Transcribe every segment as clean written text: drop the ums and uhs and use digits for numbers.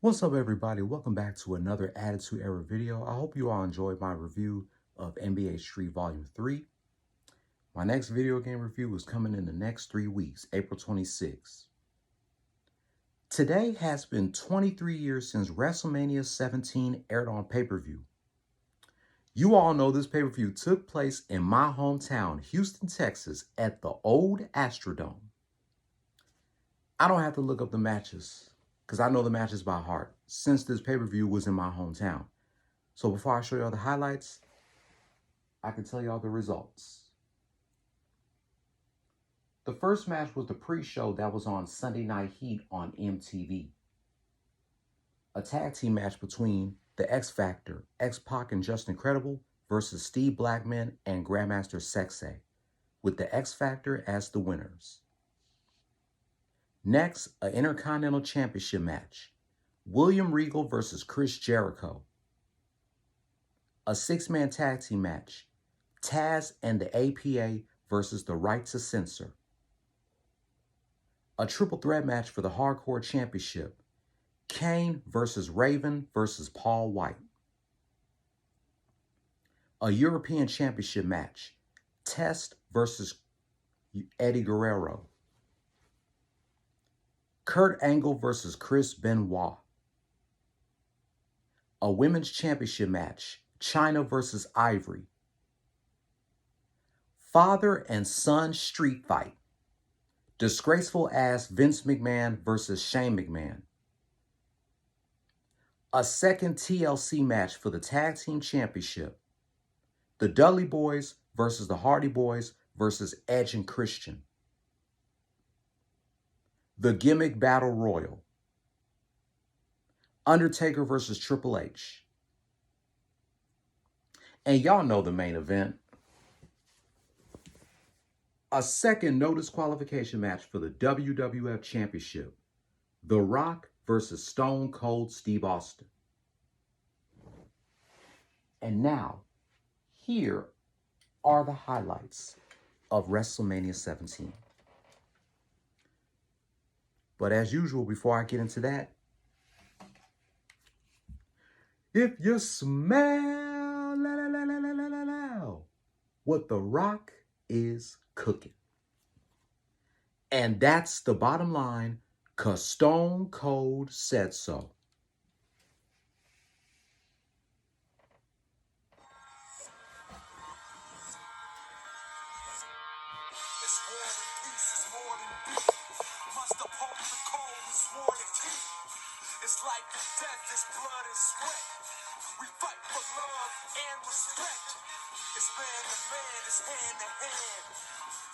What's up, everybody? Welcome back to another Attitude Era video. I hope you all enjoyed my review of NBA Street Volume 3. My next video game review is coming in the next 3 weeks, April 26th. Today has been 23 years since Wrestlemania 17 aired on pay-per-view. You all know this pay-per-view took place in my hometown, Houston, Texas, at the old Astrodome. I don't have to look up the matches, because I know the matches by heart, since this pay-per-view was in my hometown. So before I show y'all the highlights, I can tell y'all the results. The first match was the pre-show that was on Sunday Night Heat on MTV. A tag team match between the X Factor, X-Pac and Just Incredible versus Steve Blackman and Grandmaster Sexay, with the X Factor as the winners. Next, an Intercontinental Championship match. William Regal versus Chris Jericho. A 6-man tag team match. Taz and the APA versus the Right to Censor. A triple threat match for the Hardcore Championship. Kane versus Raven versus Paul White. A European Championship match. Test versus Eddie Guerrero. Kurt Angle versus Chris Benoit. A Women's Championship match. Chyna versus Ivory. Father and son street fight. Disgraceful ass Vince McMahon versus Shane McMahon. A second TLC match for the Tag Team Championship. The Dudley Boys versus the Hardy Boys versus Edge and Christian. The Gimmick Battle Royal. Undertaker versus Triple H. And y'all know the main event. A second no disqualification match for the WWF Championship. The Rock versus Stone Cold Steve Austin. And now, here are the highlights of WrestleMania 17. But as usual, before I get into that, if you smell what The Rock is cooking. And that's the bottom line, 'cause Stone Cold said so. It's war and peace is more than beef. Must oppose the cold and swore to keep. It's life and death, it's blood and sweat. We fight for love and respect. It's man to man, it's hand to hand.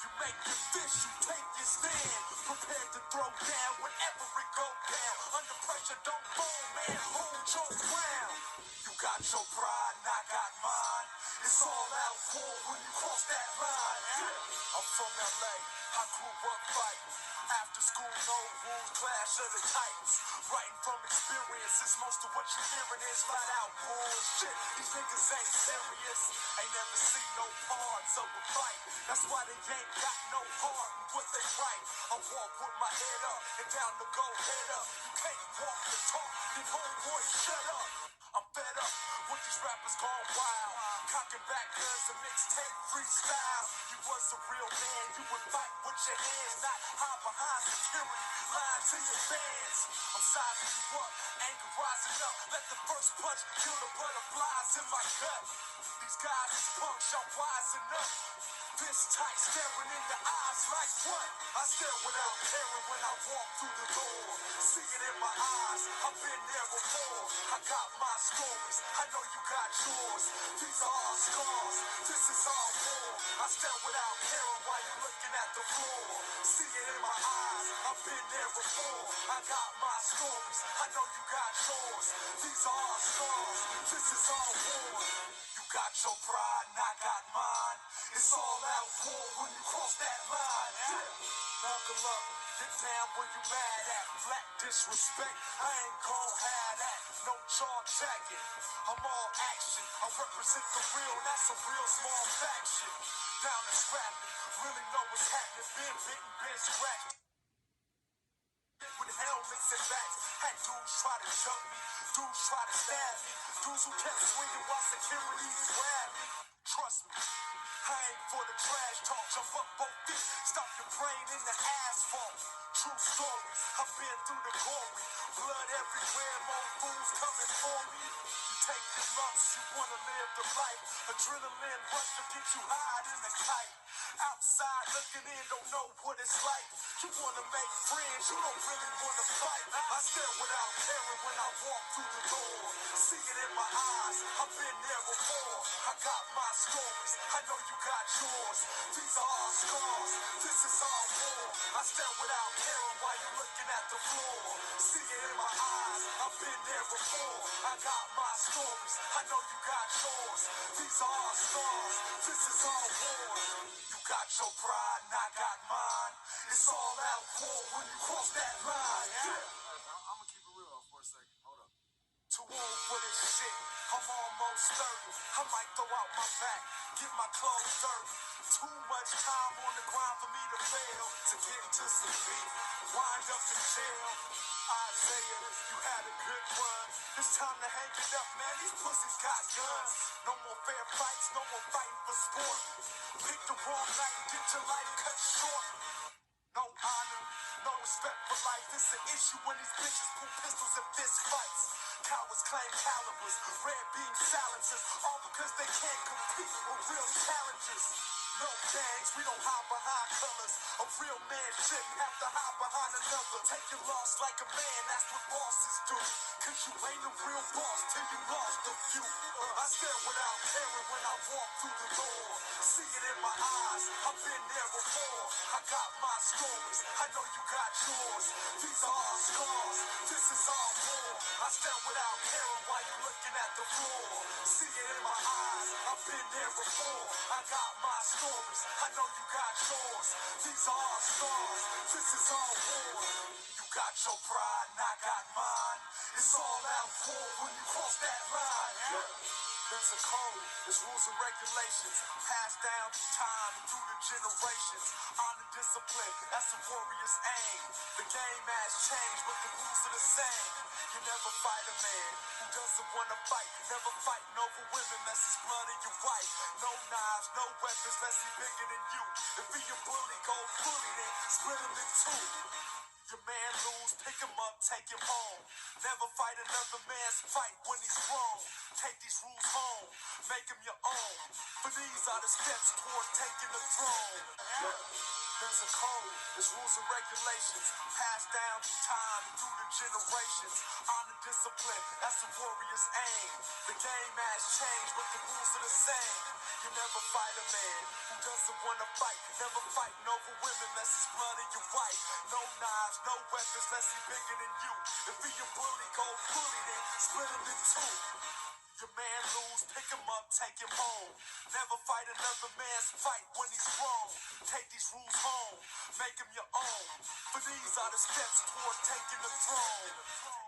You make your fist, you take your stand. Prepared to throw down whenever it go down. Under pressure, don't fold, man, hold your ground. You got your pride and I got mine. It's all out war when you cross that line. I'm from LA, I grew up fighting. After school, no rules, clash of the titans. Writing from experiences, most of what you're hearing is flat out bullshit. These niggas ain't serious, ain't never seen no parts of a fight. That's why they ain't got no heart in what they write. I walk with my head up and down to go head up. You can't walk the talk, these homeboys shut up. I'm fed up with these rappers gone wild. Cocking back guns and mixtape freestyle. You was a real man, you would fight with your hands, not hide behind security, lying to your fans. I'm sizing you up, anger rising up. Let the first punch kill the butterflies in my gut. These guys is punks, y'all wising up. This tight, staring in the eyes like what? I stare without caring when I walk through the door. See it in my eyes, I've been there before. I got my stories, I know you got yours. These are all scars, this is all war. I stare without caring while you're looking at the floor. See it in my eyes, I've been there before. I got my stories, I know you got yours. These are all scars, this is all war. You got your pride and I got mine. It's all out war when you cross that line. Knuckle up, get down where you mad at. Black disrespect, I ain't gon' have that. No jaw jacking, I'm all action. I represent the real, that's a real small faction. Down and scrapping, really know what's happening. Been bitten, been scratched. With hell stomachs and backs. Had dudes try to jump me, dudes try to stab me, dudes who kept swinging while security grabbed me. Trust me, I ain't for the trash talk. Jump up both feet, stop your brain in the asphalt. True stories, I've been through the glory. Blood everywhere, more fools coming for me. You take your lumps, you wanna live the life. Adrenaline rush to get you high in the kite. Outside looking in, don't know what it's like. You wanna make friends, you don't really wanna fight. I stare without caring when I walk through the door. See it in my eyes, I've been there before. I got my stories, I know you got yours. These are our scars, this is our war. I stare without caring while you're looking at the floor. See it in my eyes, I've been there before. I got my stories, I know you got yours. These are our scars, this is our war. You got your pride and I got mine. It's all out war when you cross that line. I'm gonna keep it real for a second. Hold up. Too old for this shit. I'm almost 30. I might throw out my back, get my clothes dirty. Too much time on the grind for me to fail. To get into some beef, wind up in jail. Isaiah, you had a good run. It's time to hang it up, man. These pussies got guns. No more fair fights, no more fighting for sport. Pick the wrong night and get your life cut short. No honor, no respect for life. It's an issue when these bitches pull pistols and fist fights. Cowards claim calibers, red beam silencers, all because they can't compete with real challenges. No gangs, we don't hide behind colors. A real man shouldn't have to hide behind another. Take your loss like a man, that's what bosses do. Cause you ain't a real boss till you lost a few. I stare without caring when I walk through the door. See it in my eyes, I've been there before. I got my stories, I know you got yours. These are our scars, this is our war. I stare without caring while you're looking at the floor. See it in my eyes, I've been there before. I got my stories, I know you got yours. These are our scars, this is our war. You got your pride and I got mine. It's all out war when you cross that line. There's a code, there's rules and regulations, passed down through time and through the generations. Honor, discipline, that's a warrior's aim. The game has changed, but the rules are the same. You never fight a man who doesn't want to fight. Never fighting over women unless it's blood in your wife. No knives, no weapons unless he's bigger than you. If he a bully, go bully, then split him in two. Your man lose, pick him up, take him home. Never fight another man's fight when he's wrong. Take these rules home, make them your own. For these are the steps toward taking the throne. There's a code, there's rules and regulations, passed down through time and through the generations. Honor, discipline, that's a warrior's aim. The game has changed, but the rules are the same. You never fight a man who doesn't want to fight. Never fighting over women unless it's blood in your wife. No knives, no weapons unless he's bigger than you. If he a bully, go bully, then split him in two. Your man lose, pick him up, take him home. Never fight another man's fight when he's wrong. Take these rules home, make them your own. For these are the steps toward taking the throne.